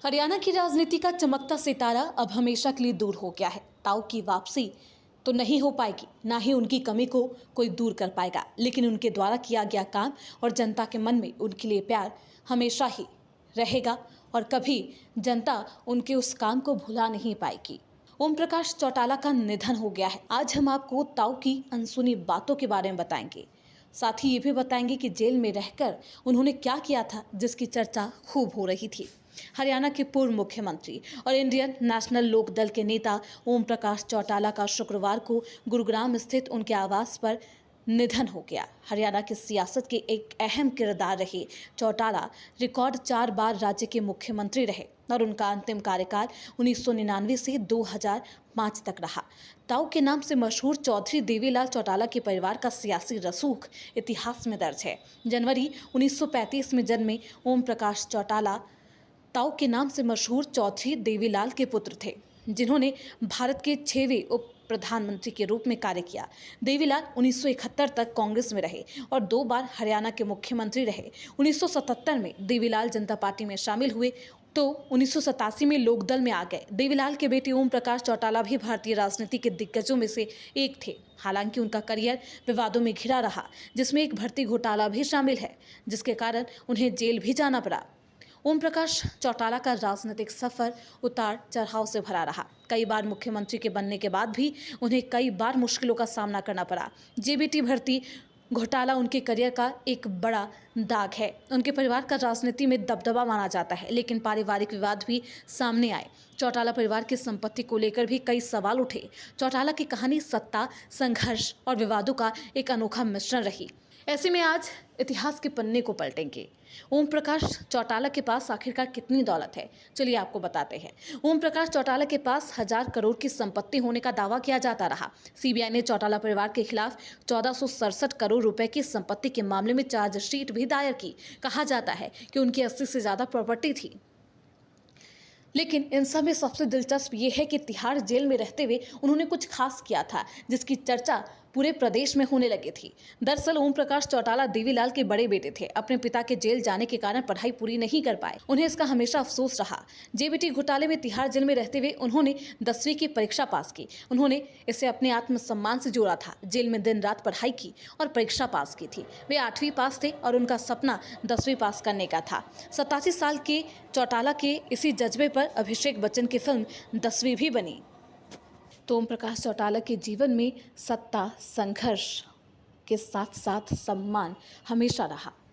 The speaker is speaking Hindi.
हरियाणा की राजनीति का चमकता सितारा अब हमेशा के लिए दूर हो गया है। ताऊ की वापसी तो नहीं हो पाएगी, ना ही उनकी कमी को कोई दूर कर पाएगा, लेकिन उनके द्वारा किया गया काम और जनता के मन में उनके लिए प्यार हमेशा ही रहेगा और कभी जनता उनके उस काम को भुला नहीं पाएगी। ओम प्रकाश चौटाला का निधन हो गया है। आज हम आपको ताऊ की अनसुनी बातों के बारे में बताएंगे, साथ ही ये भी बताएंगे कि जेल में रहकर उन्होंने क्या किया था जिसकी चर्चा खूब हो रही थी। हरियाणा के पूर्व मुख्यमंत्री और इंडियन नेशनल लोक दल के नेता ओम प्रकाश चौटाला का शुक्रवार को गुरुग्राम स्थित उनके आवास पर निधन हो गया। हरियाणा की सियासत के एक अहम किरदार रहे चौटाला रिकॉर्ड 4 बार राज्य के मुख्यमंत्री रहे और उनका अंतिम कार्यकाल 1999 से 2005 तक रहा। ताऊ के नाम से मशहूर चौधरी देवीलाल चौटाला के परिवार का सियासी रसूख इतिहास में दर्ज है। जनवरी 1935 में जन्मे ओम प्रकाश चौटाला ताऊ के नाम से मशहूर चौधरी देवीलाल के पुत्र थे, जिन्होंने भारत के 6वें उप प्रधानमंत्री के रूप में कार्य किया। देवीलाल 1971 तक कांग्रेस में रहे और 2 बार हरियाणा के मुख्यमंत्री रहे। 1977 में देवीलाल जनता पार्टी में शामिल हुए तो 1987 में लोकदल में आ गए। देवीलाल के बेटे ओम प्रकाश चौटाला भी भारतीय राजनीति के दिग्गजों में से एक थे। हालांकि उनका करियर विवादों में घिरा रहा, जिसमें एक भर्ती घोटाला भी शामिल है, जिसके कारण उन्हें जेल भी जाना पड़ा। ओम प्रकाश चौटाला का राजनीतिक सफर उतार चढ़ाव से भरा रहा। कई बार मुख्यमंत्री के बनने के बाद भी उन्हें कई बार मुश्किलों का सामना करना पड़ा। जेबीटी भर्ती घोटाला उनके करियर का एक बड़ा दाग है। उनके परिवार का राजनीति में दबदबा माना जाता है, लेकिन पारिवारिक विवाद भी सामने आए। चौटाला परिवार की संपत्ति को लेकर भी कई सवाल उठे। चौटाला की कहानी सत्ता, संघर्ष और विवादों का एक अनोखा मिश्रण रही। ऐसे में आज इतिहास के पन्ने को पलटेंगे। ओम प्रकाश चौटाला के पास आखिरकार कितनी दौलत है, चलिए आपको बताते हैं। ओम प्रकाश चौटाला के पास 1000 करोड़ की संपत्ति होने का दावा किया जाता रहा। सीबीआई ने चौटाला परिवार के खिलाफ 1467 करोड़ रुपए की संपत्ति के मामले में चार्जशीट भी दायर की। कहा जाता है कि उनकी 80 से ज्यादा प्रॉपर्टी थी। लेकिन इन सब में सबसे दिलचस्प ये है कि तिहाड़ जेल में रहते हुए उन्होंने कुछ खास किया था, जिसकी चर्चा पूरे प्रदेश में होने लगी थी। दरअसल ओम प्रकाश चौटाला देवीलाल के बड़े बेटे थे। अपने पिता के जेल जाने के कारण पढ़ाई पूरी नहीं कर पाए। उन्हें इसका हमेशा अफसोस रहा। जेबीटी घोटाले में तिहाड़ जेल में रहते हुए उन्होंने 10वीं की परीक्षा पास की। उन्होंने इसे अपने आत्मसम्मान से जोड़ा था। जेल में दिन रात पढ़ाई की और परीक्षा पास की थी। वे 8वीं पास थे और उनका सपना 10वीं पास करने का था। 87 साल के चौटाला के इसी जज्बे पर अभिषेक बच्चन की फिल्म 10वीं भी बनी। तो ओम प्रकाश चौटाला के जीवन में सत्ता, संघर्ष के साथ साथ सम्मान हमेशा रहा।